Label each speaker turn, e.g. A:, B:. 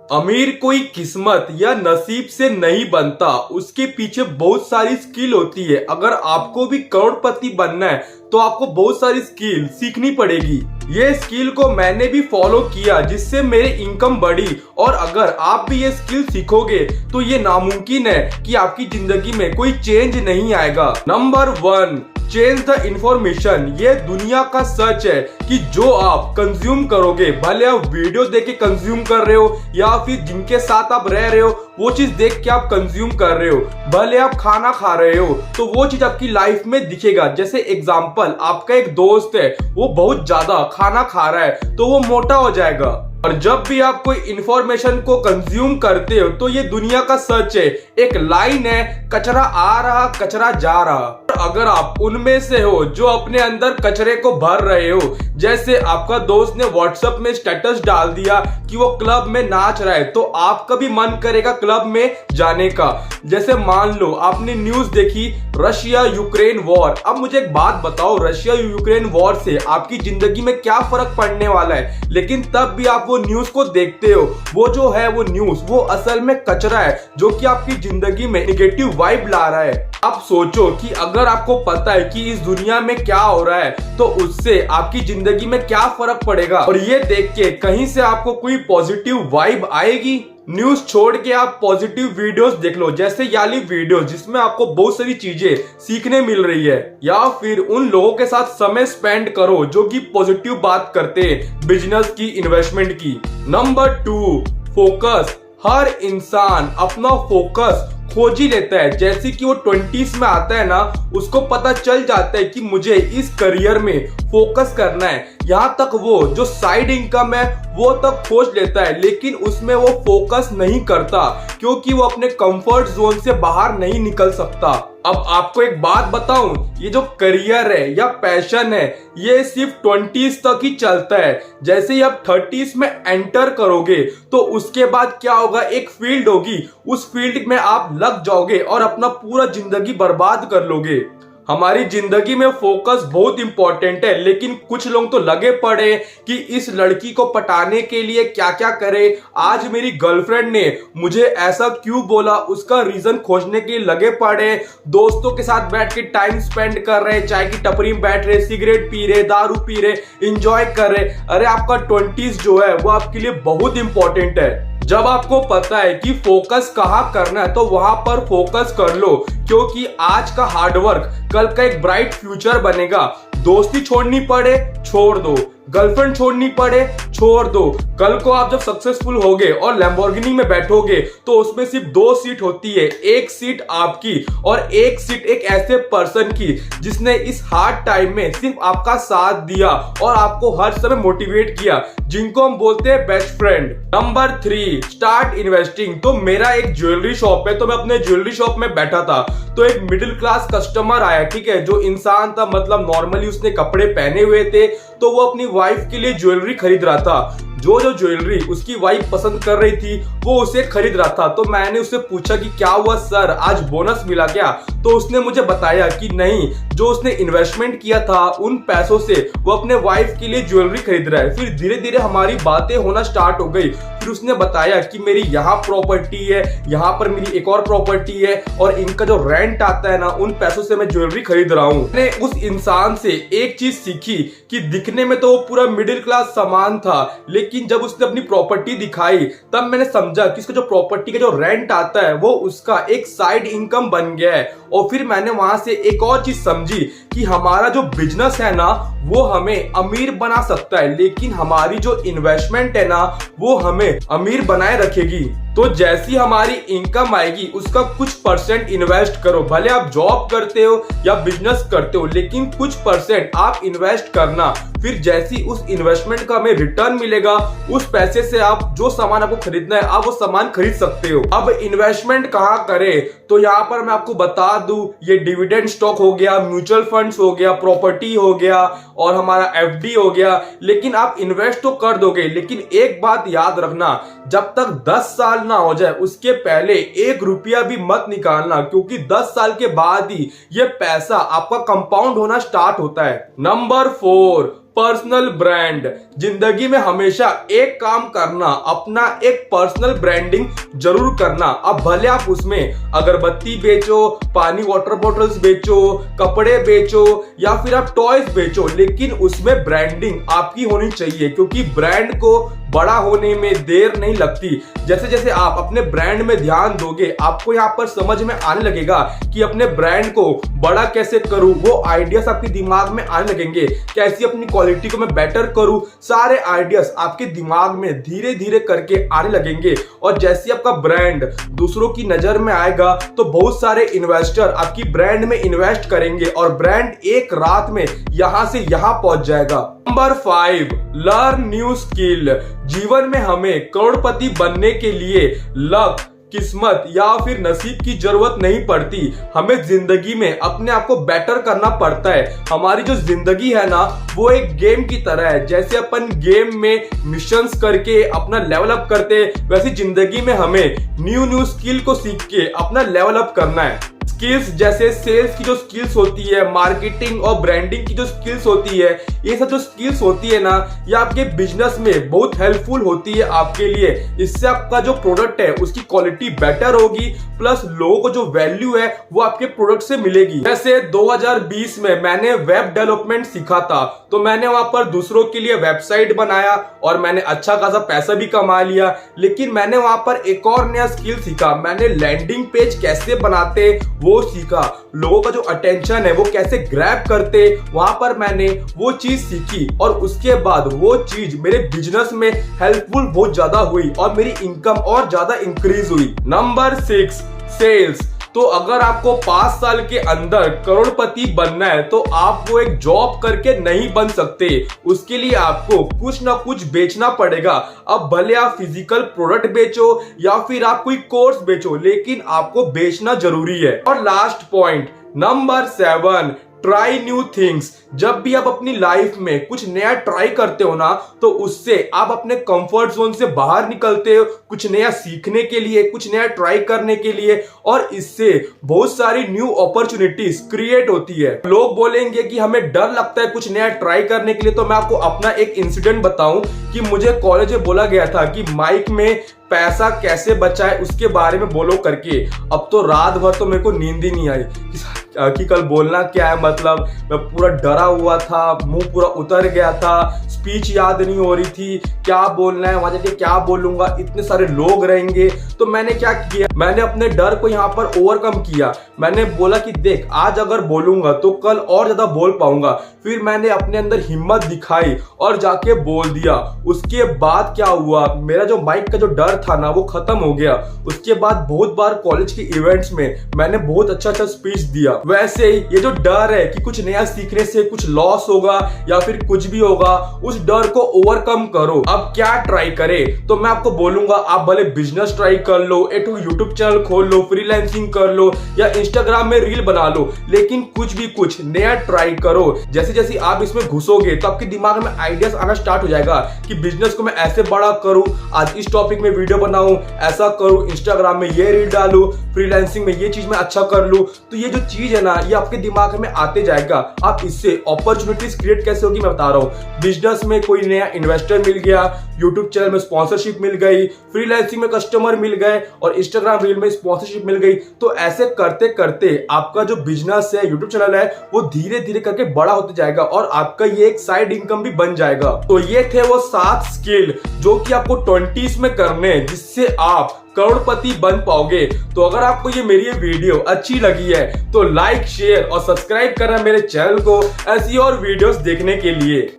A: अमीर कोई किस्मत या नसीब से नहीं बनता, उसके पीछे बहुत सारी स्किल होती है। अगर आपको भी करोड़पति बनना है तो आपको बहुत सारी स्किल सीखनी पड़ेगी। ये स्किल को मैंने भी फॉलो किया जिससे मेरी इनकम बढ़ी, और अगर आप भी ये स्किल सीखोगे तो ये नामुमकिन है कि आपकी जिंदगी में कोई चेंज नहीं आएगा। Number 1, change the information. ये दुनिया का सच है कि जो आप कंज्यूम करोगे, भले आप वीडियो देख के कंज्यूम कर रहे हो या फिर जिनके साथ आप रह रहे हो वो चीज देख के आप कंज्यूम कर रहे हो, भले आप खाना खा रहे हो तो वो चीज आपकी लाइफ में दिखेगा। जैसे एग्जांपल, आपका एक दोस्त है, वो बहुत ज्यादा खाना खा रहा है तो वो मोटा हो जाएगा। और जब भी आप कोई इंफॉर्मेशन को कंज्यूम करते हो तो ये दुनिया का सच है, एक लाइन है, कचरा आ रहा कचरा जा रहा। अगर आप उनमें से हो जो अपने अंदर कचरे को भर रहे हो, जैसे आपका दोस्त ने व्हाट्सएप में स्टेटस डाल दिया कि वो क्लब में नाच रहा है, तो आपका भी मन करेगा क्लब में जाने का। जैसे मान लो आपने न्यूज देखी रशिया यूक्रेन वॉर। अब मुझे एक बात बताओ, रशिया यूक्रेन वॉर से आपकी जिंदगी में क्या फर्क पड़ने वाला है, लेकिन तब भी आप वो न्यूज को देखते हो। वो जो है वो न्यूज, वो असल में कचरा है जो कि आपकी जिंदगी में नेगेटिव वाइब ला रहा है। अब सोचो कि अगर आपको पता है कि इस दुनिया में क्या हो रहा है तो उससे आपकी जिंदगी में क्या फर्क पड़ेगा, और ये देख के कहीं से आपको कोई पॉजिटिव वाइब आएगी। न्यूज छोड़ के आप पॉजिटिव वीडियोस देख लो, जैसे याली वीडियो जिसमें आपको बहुत सारी चीजें सीखने मिल रही है, या फिर उन लोगों के साथ समय स्पेंड करो जो कि पॉजिटिव बात करते हैं बिजनेस की, इन्वेस्टमेंट की। Number 2, focus. हर इंसान अपना फोकस खोज ही लेता है। जैसे कि वो 20s में आता है ना, उसको पता चल जाता है कि मुझे इस करियर में फोकस करना है। यहाँ तक वो जो साइड इनकम है वो तक खोज लेता है, लेकिन उसमें वो फोकस नहीं करता क्योंकि वो अपने कंफर्ट जोन से बाहर नहीं निकल सकता। अब आपको एक बात बताऊं, ये जो करियर है या पैशन है ये सिर्फ 20s तक ही चलता है। जैसे ही आप 30s में एंटर करोगे तो उसके बाद क्या होगा, एक फील्ड होगी, उस फील्ड में आप लग जाओगे और अपना पूरा जिंदगी बर्बाद कर लोगे। हमारी जिंदगी में फोकस बहुत इंपॉर्टेंट है, लेकिन कुछ लोग तो लगे पड़े कि इस लड़की को पटाने के लिए क्या क्या करे। आज मेरी गर्लफ्रेंड ने मुझे ऐसा क्यों बोला, उसका रीजन खोजने के लिए लगे पड़े। दोस्तों के साथ बैठ के टाइम स्पेंड कर रहे, चाय की टपरी में बैठ रहे, सिगरेट पी रहे, दारू पी रहे, इंजॉय कर रहे। अरे आपका 20s जो है वो आपके लिए बहुत इंपॉर्टेंट है। जब आपको पता है कि फोकस कहाँ करना है तो वहां पर फोकस कर लो, क्योंकि आज का हार्डवर्क कल का एक ब्राइट फ्यूचर बनेगा। दोस्ती छोड़नी पड़े छोड़ दो, गर्लफ्रेंड छोड़नी पड़े छोड़ दो। कल को आप जब सक्सेसफुल होगे और लैम्बोर्गिनी में बैठोगे तो उसमें सिर्फ 2 सीट होती है, एक सीट आपकी और एक सीट एक ऐसे पर्सन की जिसने इस हार्ड टाइम में सिर्फ आपका साथ दिया और आपको हर समय मोटिवेट किया, जिनको हम बोलते हैं best friend. Number 3, start investing. तो मेरा एक ज्वेलरी शॉप है, तो मैं अपने ज्वेलरी शॉप में बैठा था तो एक मिडिल क्लास कस्टमर आया, ठीक है, जो इंसान था, मतलब नॉर्मली उसने कपड़े पहने हुए थे तो वो अपनी वाइफ के लिए ज्वेलरी खरीद रहा था। जो ज्वेलरी उसकी वाइफ पसंद कर रही थी वो उसे खरीद रहा था। तो मैंने उससे पूछा कि क्या हुआ सर, आज बोनस मिला क्या? तो उसने मुझे बताया कि नहीं, जो उसने इन्वेस्टमेंट किया था उन पैसों से वो अपने वाइफ के लिए ज्वेलरी खरीद रहा है। फिर धीरे धीरे हमारी बातें होना स्टार्ट हो गई। फिर उसने बताया कि मेरी यहाँ प्रॉपर्टी है, यहाँ पर मेरी एक और प्रॉपर्टी है, और इनका जो रेंट आता है ना, उन पैसों से मैं ज्वेलरी खरीद रहा हूँ। मैंने उस इंसान से एक चीज सीखी कि दिखने में तो वो पूरा मिडिल क्लास सामान था, लेकिन जब उसने अपनी प्रॉपर्टी दिखाई तब मैंने समझा कि इसका जो प्रॉपर्टी का जो रेंट आता है वो उसका एक साइड इनकम बन गया है। और फिर मैंने वहां से एक और चीज समझी कि हमारा जो बिजनेस है ना वो हमें अमीर बना सकता है, लेकिन हमारी जो इन्वेस्टमेंट है ना वो हमें अमीर बनाए रखेगी। तो जैसी हमारी इनकम आएगी उसका कुछ परसेंट इन्वेस्ट करो, भले आप जॉब करते हो या बिजनेस करते हो, लेकिन कुछ परसेंट आप इन्वेस्ट करना। फिर जैसी उस इन्वेस्टमेंट का हमें रिटर्न मिलेगा उस पैसे से आप जो सामान आपको खरीदना है आप वो सामान खरीद सकते हो। अब इन्वेस्टमेंट कहाँ करें, तो यहाँ पर मैं आपको बता दूं, ये डिविडेंड स्टॉक हो गया, म्यूचुअल फंड्स हो गया, प्रॉपर्टी हो गया और हमारा एफडी हो गया। लेकिन आप इन्वेस्ट तो कर दोगे, लेकिन एक बात याद रखना, जब तक 10 साल ना हो जाए उसके पहले 1 रुपया भी मत निकालना, क्योंकि 10 साल के बाद ही ये पैसा आपका कंपाउंड होना स्टार्ट होता है। Number 4, personal brand. जिंदगी में हमेशा एक काम करना, अपना एक पर्सनल ब्रांडिंग जरूर करना। अब भले आप उसमें अगरबत्ती बेचो, पानी वाटर बॉटल्स बेचो, कपड़े बेचो या फिर आप टॉयज बेचो, लेकिन उसमें ब्रांडिंग आपकी होनी चाहिए, क्योंकि ब्रांड को बड़ा होने में देर नहीं लगती। जैसे जैसे आप अपने ब्रांड में ध्यान दोगे, आपको यहाँ पर समझ में आने लगेगा कि अपने ब्रांड को बड़ा कैसे करूं। वो आइडियाज आपके दिमाग में आने लगेंगे, कैसी अपनी क्वालिटी को मैं बेटर करूं। सारे आइडियाज आपके दिमाग में धीरे धीरे करके आने लगेंगे। और जैसे आपका ब्रांड दूसरों की नजर में आएगा तो बहुत सारे इन्वेस्टर आपकी ब्रांड में इन्वेस्ट करेंगे और ब्रांड एक रात में यहां से यहां पहुंच जाएगा। Number 5, learn new skill. जीवन में हमें करोड़पति बनने के लिए लक, किस्मत या फिर नसीब की जरूरत नहीं पड़ती। हमें जिंदगी में अपने आप को बेटर करना पड़ता है। हमारी जो जिंदगी है ना, वो एक गेम की तरह है। जैसे अपन गेम में मिशंस करके अपना लेवल अप करते हैं, वैसे जिंदगी में हमें न्यू स्किल को सीख के अपना लेवल अप करना है। स्किल्स जैसे सेल्स की जो स्किल्स होती है, मार्केटिंग और ब्रांडिंग की जो स्किल्स होती है, ये सब जो स्किल्स होती है ना, ये आपके बिजनेस में बहुत हेल्पफुल होती है आपके लिए। इससे आपका जो प्रोडक्ट है उसकी क्वालिटी बेटर होगी, प्लस लोगों को जो वैल्यू है वो आपके प्रोडक्ट से मिलेगी। जैसे 2020 में मैंने वेब डेवलपमेंट सीखा था, तो मैंने वहां पर दूसरों के लिए वेबसाइट बनाया और मैंने अच्छा खासा पैसा भी कमा लिया। लेकिन मैंने वहां पर एक और नया स्किल सीखा। मैंने लैंडिंग पेज कैसे बनाते वो सीखा, लोगों का जो अटेंशन है वो कैसे ग्रैब करते, वहां पर मैंने वो चीज सीखी। और उसके बाद वो चीज मेरे बिजनेस में हेल्पफुल बहुत ज्यादा हुई और मेरी इनकम और ज्यादा इंक्रीज हुई। Number 6, sales. तो अगर आपको 5 साल के अंदर करोड़पति बनना है तो आप वो एक जॉब करके नहीं बन सकते। उसके लिए आपको कुछ ना कुछ बेचना पड़ेगा। अब भले आप फिजिकल प्रोडक्ट बेचो या फिर आप कोई कोर्स बेचो, लेकिन आपको बेचना जरूरी है। और last point, number 7, try new things. जब भी आप अपनी लाइफ में कुछ नया ट्राई करते हो ना, तो उससे आप अपने कंफर्ट जोन से बाहर निकलते हो, कुछ नया सीखने के लिए, कुछ नया ट्राई करने के लिए, और इससे बहुत सारी न्यू अपॉर्चुनिटीज क्रिएट होती है। लोग बोलेंगे कि हमें डर लगता है कुछ नया ट्राई करने के लिए, तो मैं आपको अपना एक इंसिडेंट बताऊं कि मुझे कॉलेज में बोला गया था कि माइक में पैसा कैसे बचाए उसके बारे में बोलो करके। अब तो रात भर तो मेरे को नींद ही नहीं आई कि कल बोलना क्या है। मतलब मैं पूरा डरा हुआ था, मुंह पूरा उतर गया था, स्पीच याद नहीं हो रही थी, क्या बोलना है, वहां जाके क्या बोलूंगा, इतने सारे लोग रहेंगे। तो मैंने क्या किया, मैंने अपने डर को यहाँ पर ओवरकम किया। मैंने बोला कि देख, आज अगर बोलूंगा तो कल और ज्यादा बोल पाऊंगा। फिर मैंने अपने अंदर हिम्मत दिखाई और जाके बोल दिया। उसके बाद क्या हुआ, मेरा जो माइक का जो डर था ना वो खत्म हो गया। उसके बाद बहुत बार कॉलेज के इवेंट्स में मैंने बहुत अच्छा स्पीच दिया। वैसे ही ये जो डर है कि कुछ नया सीखने से कुछ लॉस होगा या फिर कुछ भी होगा, उस डर को ओवरकम करो। अब क्या ट्राई करें, तो मैं आपको बोलूंगा आप भले बिजनेस ट्राई कर लो, एक यूट्यूब चैनल खोल लो, फ्रीलांसिंग कर लो या इंस्टाग्राम में रील बना लो, लेकिन कुछ भी कुछ नया ट्राई करो। जैसे जैसे आप इसमें घुसोगे तो आपके दिमाग में आइडियाज आना स्टार्ट हो जाएगा कि बिजनेस को मैं ऐसे बड़ा करूं, आज इस टॉपिक में वीडियो बनाऊं, ऐसा करूं, इंस्टाग्राम में ये रील डालूं, फ्रीलांसिंग में ये चीज मैं अच्छा कर लूं। तो ये जो चीज है ना, ये आपके दिमाग में आते जाएगा। आप इससे अपॉर्चुनिटीज क्रिएट कैसे होगी मैं बता रहा हूँ। बिजनेस में कोई नया इन्वेस्टर मिल गया, यूट्यूब चैनल में स्पॉन्सरशिप मिल गई, फ्रीलांसिंग में कस्टमर मिल गए और इंस्टाग्राम रील में स्पॉन्सरशिप मिल गई। तो ऐसे करते करते आपका जो बिजनेस है, यूट्यूब चैनल है, वो धीरे धीरे करके बड़ा होते जाएगा और आपका ये एक साइड इनकम भी बन जाएगा। तो ये थे वो 7 स्किल जो कि आपको 20s में करने हैं, जिससे आप करोड़पति बन पाओगे। तो अगर आपको ये मेरी वीडियो अच्छी लगी है तो लाइक, शेयर और सब्सक्राइब करना मेरे चैनल को ऐसी और वीडियोस देखने के लिए।